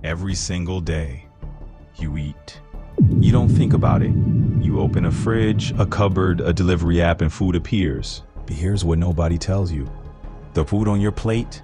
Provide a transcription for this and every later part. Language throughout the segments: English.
Every single day, you eat. You don't think about it. You open a fridge, a cupboard, a delivery app, and food appears. But here's what nobody tells you. The food on your plate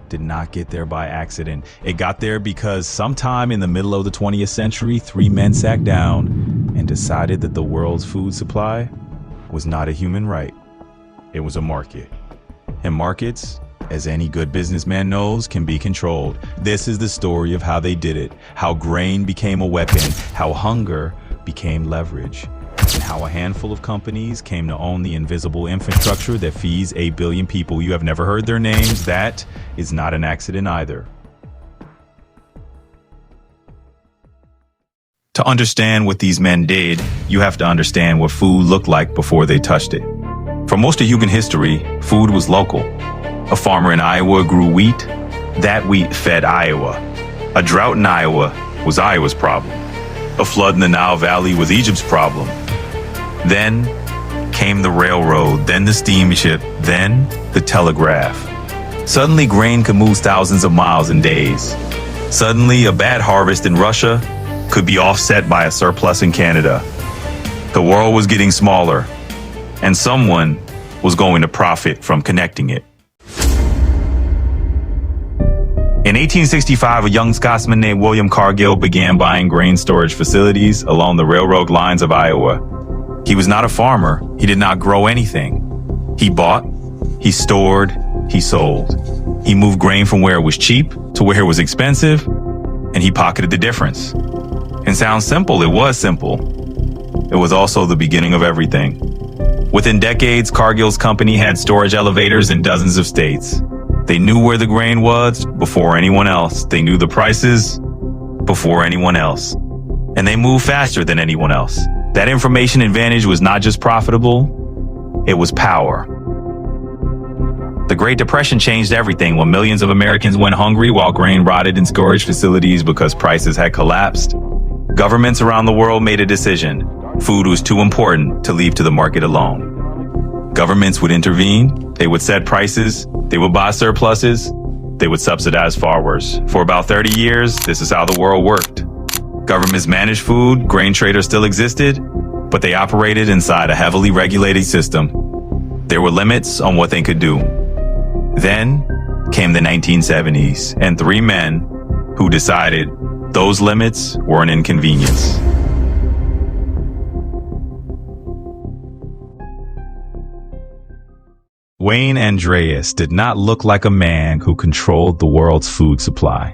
did not get there by accident. It got there because sometime in the middle of the 20th century, three men sat down and decided that the world's food supply was not a human right. It was a market. And markets, as any good businessman knows, can be controlled. This is the story of how they did it, how grain became a weapon, how hunger became leverage, and how a handful of companies came to own the invisible infrastructure that feeds 8 billion people. You have never heard their names. That is not an accident either. To understand what these men did, you have to understand what food looked like before they touched it. For most of human history, food was local. A farmer in Iowa grew wheat. That wheat fed Iowa. A drought in Iowa was Iowa's problem. A flood in the Nile Valley was Egypt's problem. Then came the railroad, then the steamship, then the telegraph. Suddenly, grain could move thousands of miles in days. Suddenly, a bad harvest in Russia could be offset by a surplus in Canada. The world was getting smaller, and someone was going to profit from connecting it. In 1865, a young Scotsman named William Cargill began buying grain storage facilities along the railroad lines of Iowa. He was not a farmer. He did not grow anything. He bought, he stored, he sold. He moved grain from where it was cheap to where it was expensive, and he pocketed the difference. And sounds simple, it was simple. It was also the beginning of everything. Within decades, Cargill's company had storage elevators in dozens of states. They knew where the grain was before anyone else. They knew the prices before anyone else. And they moved faster than anyone else. That information advantage was not just profitable, it was power. The Great Depression changed everything when millions of Americans went hungry while grain rotted in storage facilities because prices had collapsed. Governments around the world made a decision. Food was too important to leave to the market alone. Governments would intervene, they would set prices, they would buy surpluses, they would subsidize farmers. For about 30 years, this is how the world worked. Governments managed food, grain traders still existed, but they operated inside a heavily regulated system. There were limits on what they could do. Then came the 1970s, and three men who decided those limits were an inconvenience. Wayne Andreas did not look like a man who controlled the world's food supply.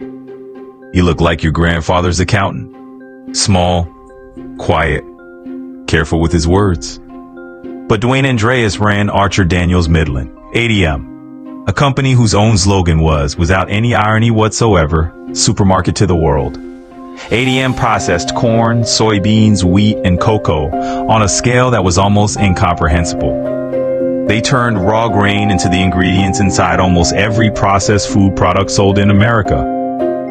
He looked like your grandfather's accountant. Small, quiet, careful with his words. But Dwayne Andreas ran Archer Daniels Midland, ADM, a company whose own slogan was, without any irony whatsoever, supermarket to the world. ADM processed corn, soybeans, wheat, and cocoa on a scale that was almost incomprehensible. They turned raw grain into the ingredients inside almost every processed food product sold in America.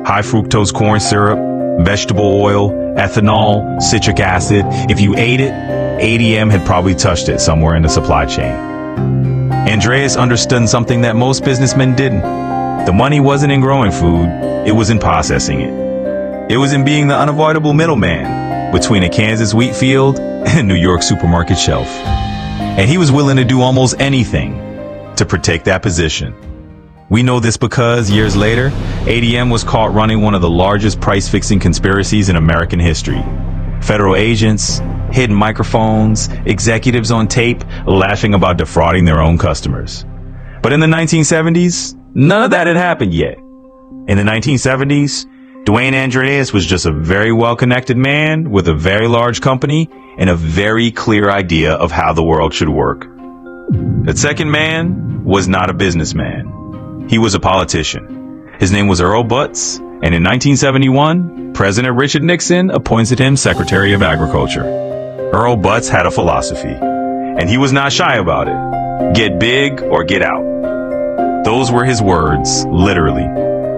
High fructose corn syrup, vegetable oil, ethanol, citric acid. If you ate it, ADM had probably touched it somewhere in the supply chain. Andreas understood something that most businessmen didn't. The money wasn't in growing food, it was in processing it. It was in being the unavoidable middleman between a Kansas wheat field and a New York supermarket shelf. And he was willing to do almost anything to protect that position. We know this because, years later, ADM was caught running one of the largest price-fixing conspiracies in American history. Federal agents, hidden microphones, executives on tape laughing about defrauding their own customers. But in the 1970s, none of that had happened yet. In the 1970s, Dwayne Andreas was just a very well-connected man with a very large company and a very clear idea of how the world should work. The second man was not a businessman. He was a politician. His name was Earl Butz, and in 1971, President Richard Nixon appointed him Secretary of Agriculture. Earl Butz had a philosophy, and he was not shy about it. Get big or get out. Those were his words, literally.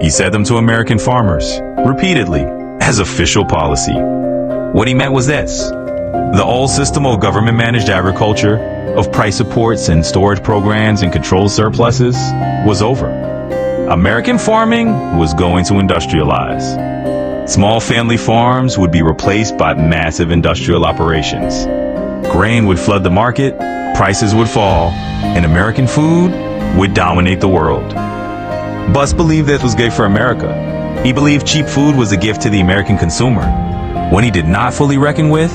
He said them to American farmers, repeatedly, as official policy. What he meant was this. The old system of government-managed agriculture, of price supports and storage programs and controlled surpluses, was over. American farming was going to industrialize. Small family farms would be replaced by massive industrial operations. Grain would flood the market, prices would fall, and American food would dominate the world. Bus believed this was good for America. He believed cheap food was a gift to the American consumer. What he did not fully reckon with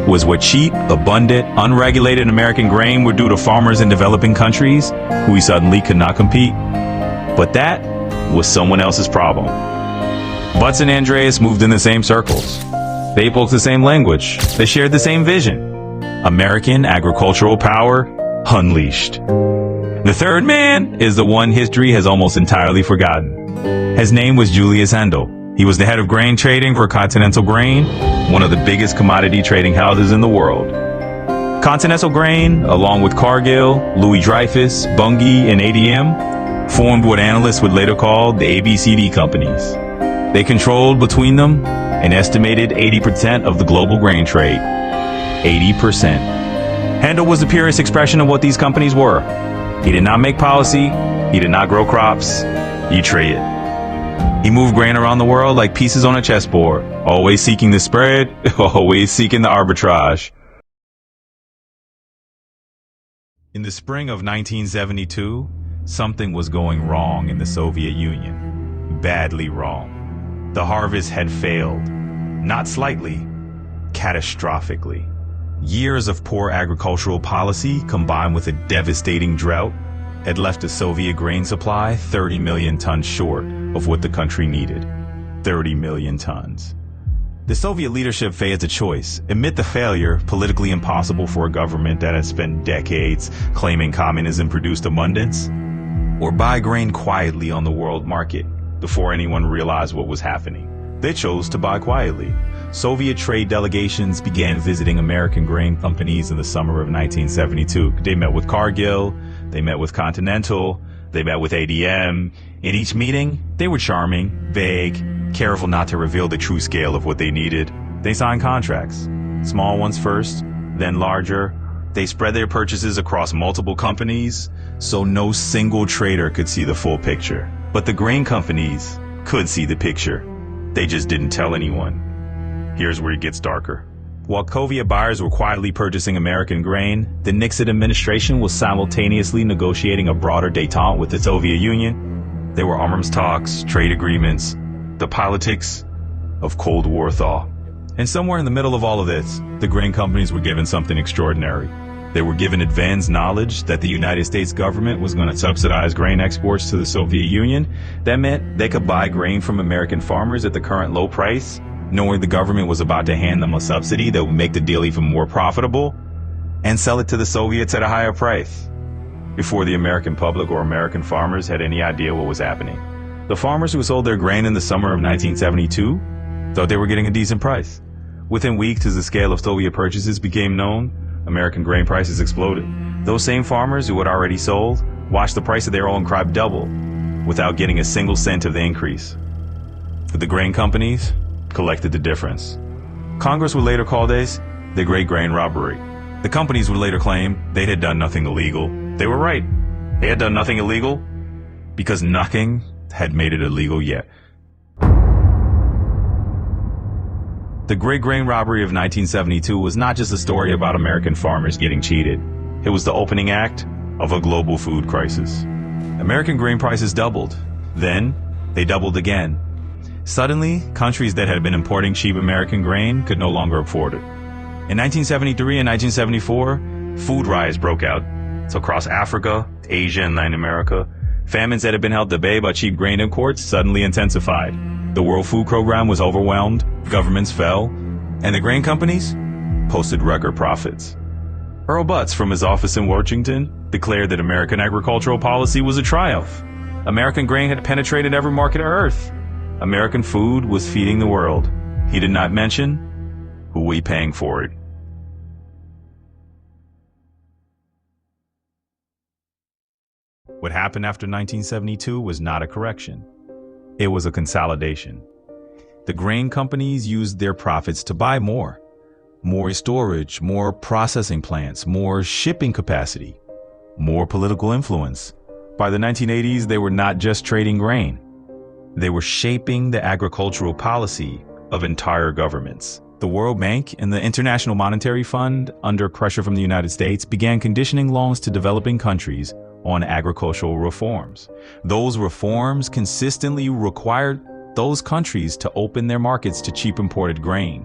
was what cheap, abundant, unregulated American grain would do to farmers in developing countries who he suddenly could not compete. But that was someone else's problem. Butts and Andreas moved in the same circles. They spoke the same language. They shared the same vision. American agricultural power unleashed. The third man is the one history has almost entirely forgotten. His name was Julius Handel. He was the head of grain trading for Continental Grain, one of the biggest commodity trading houses in the world. Continental Grain, along with Cargill, Louis Dreyfus, Bunge, and ADM, formed what analysts would later call the ABCD companies. They controlled between them an estimated 80% of the global grain trade. 80%. Handel was the purest expression of what these companies were. He did not make policy. He did not grow crops. He traded. He moved grain around the world like pieces on a chessboard, always seeking the spread, always seeking the arbitrage. In the spring of 1972, something was going wrong in the Soviet Union. Badly wrong. The harvest had failed. Not slightly, catastrophically. Years of poor agricultural policy combined with a devastating drought had left the Soviet grain supply 30 million tons short of what the country needed. 30 million tons. The Soviet leadership faced a choice: admit the failure, politically impossible for a government that had spent decades claiming communism produced abundance, or buy grain quietly on the world market before anyone realized what was happening. They chose to buy quietly. Soviet trade delegations began visiting American grain companies in the summer of 1972. They met with Cargill, they met with Continental, they met with ADM. In each meeting, they were charming, vague, careful not to reveal the true scale of what they needed. They signed contracts, small ones first, then larger. They spread their purchases across multiple companies, so no single trader could see the full picture. But the grain companies could see the picture. They just didn't tell anyone. Here's where it gets darker. While Soviet buyers were quietly purchasing American grain, the Nixon administration was simultaneously negotiating a broader détente with the Soviet Union. There were arms talks, trade agreements, the politics of Cold War thaw. And somewhere in the middle of all of this, the grain companies were given something extraordinary. They were given advanced knowledge that the United States government was going to subsidize grain exports to the Soviet Union. That meant they could buy grain from American farmers at the current low price, knowing the government was about to hand them a subsidy that would make the deal even more profitable, and sell it to the Soviets at a higher price, before the American public or American farmers had any idea what was happening. The farmers who sold their grain in the summer of 1972 thought they were getting a decent price. Within weeks, as the scale of Soviet purchases became known, American grain prices exploded. Those same farmers who had already sold watched the price of their own crop double without getting a single cent of the increase. But the grain companies collected the difference. Congress would later call this the Great Grain Robbery. The companies would later claim they had done nothing illegal. They were right. They had done nothing illegal because nothing had made it illegal yet. The Great Grain Robbery of 1972 was not just a story about American farmers getting cheated. It was the opening act of a global food crisis. American grain prices doubled. Then, they doubled again. Suddenly, countries that had been importing cheap American grain could no longer afford it. In 1973 and 1974, food riots broke out. So across Africa, Asia, and Latin America, famines that had been held at bay by cheap grain imports suddenly intensified. The World Food Program was overwhelmed, governments fell, and the grain companies posted record profits. Earl Butz, from his office in Washington, declared that American agricultural policy was a triumph. American grain had penetrated every market on earth. American food was feeding the world. He did not mention who we paying for it. What happened after 1972 was not a correction. It was a consolidation. The grain companies used their profits to buy more storage, more processing plants, more shipping capacity, more political influence, By the 1980s, they were not just trading grain. They were shaping the agricultural policy of entire governments. The World Bank and the International Monetary Fund, under pressure from the United States, began conditioning loans to developing countries on agricultural reforms. Those reforms consistently required those countries to open their markets to cheap imported grain,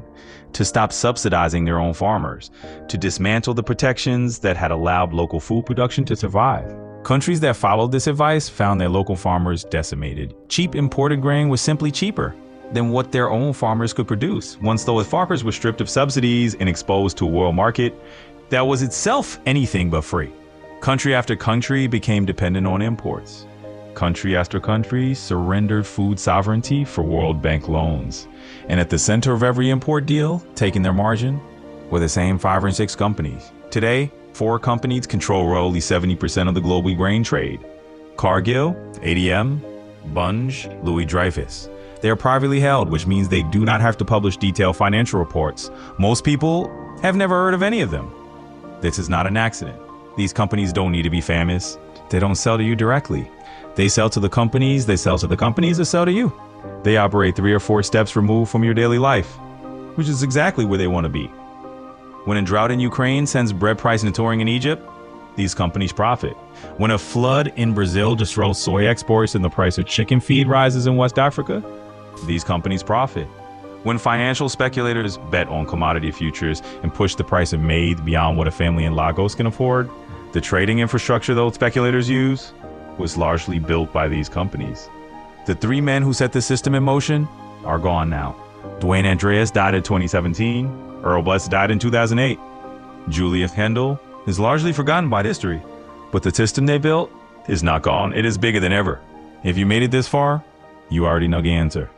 to stop subsidizing their own farmers, to dismantle the protections that had allowed local food production to survive. Countries that followed this advice found their local farmers decimated. Cheap imported grain was simply cheaper than what their own farmers could produce. Once those farmers were stripped of subsidies and exposed to a world market that was itself anything but free, country after country became dependent on imports. Country after country surrendered food sovereignty for World Bank loans. And at the center of every import deal, taking their margin, were the same 5 or 6 companies. Today, 4 companies control roughly 70% of the global grain trade: Cargill, ADM, Bunge, Louis Dreyfus. They are privately held, which means they do not have to publish detailed financial reports. Most people have never heard of any of them. This is not an accident. These companies don't need to be famous. They don't sell to you directly. They sell to the companies, they sell to the companies that sell to you. They operate 3 or 4 steps removed from your daily life, which is exactly where they want to be. When a drought in Ukraine sends bread pricing soaring in Egypt, these companies profit. When a flood in Brazil destroys soy exports and the price of chicken feed rises in West Africa, these companies profit. When financial speculators bet on commodity futures and push the price of maize beyond what a family in Lagos can afford, the trading infrastructure those speculators use was largely built by these companies. The 3 men who set the system in motion are gone now. Dwayne Andreas died in 2017. Earl Bless died in 2008. Julius Kendall is largely forgotten by history, but the system they built is not gone. It is bigger than ever. If you made it this far, you already know the answer.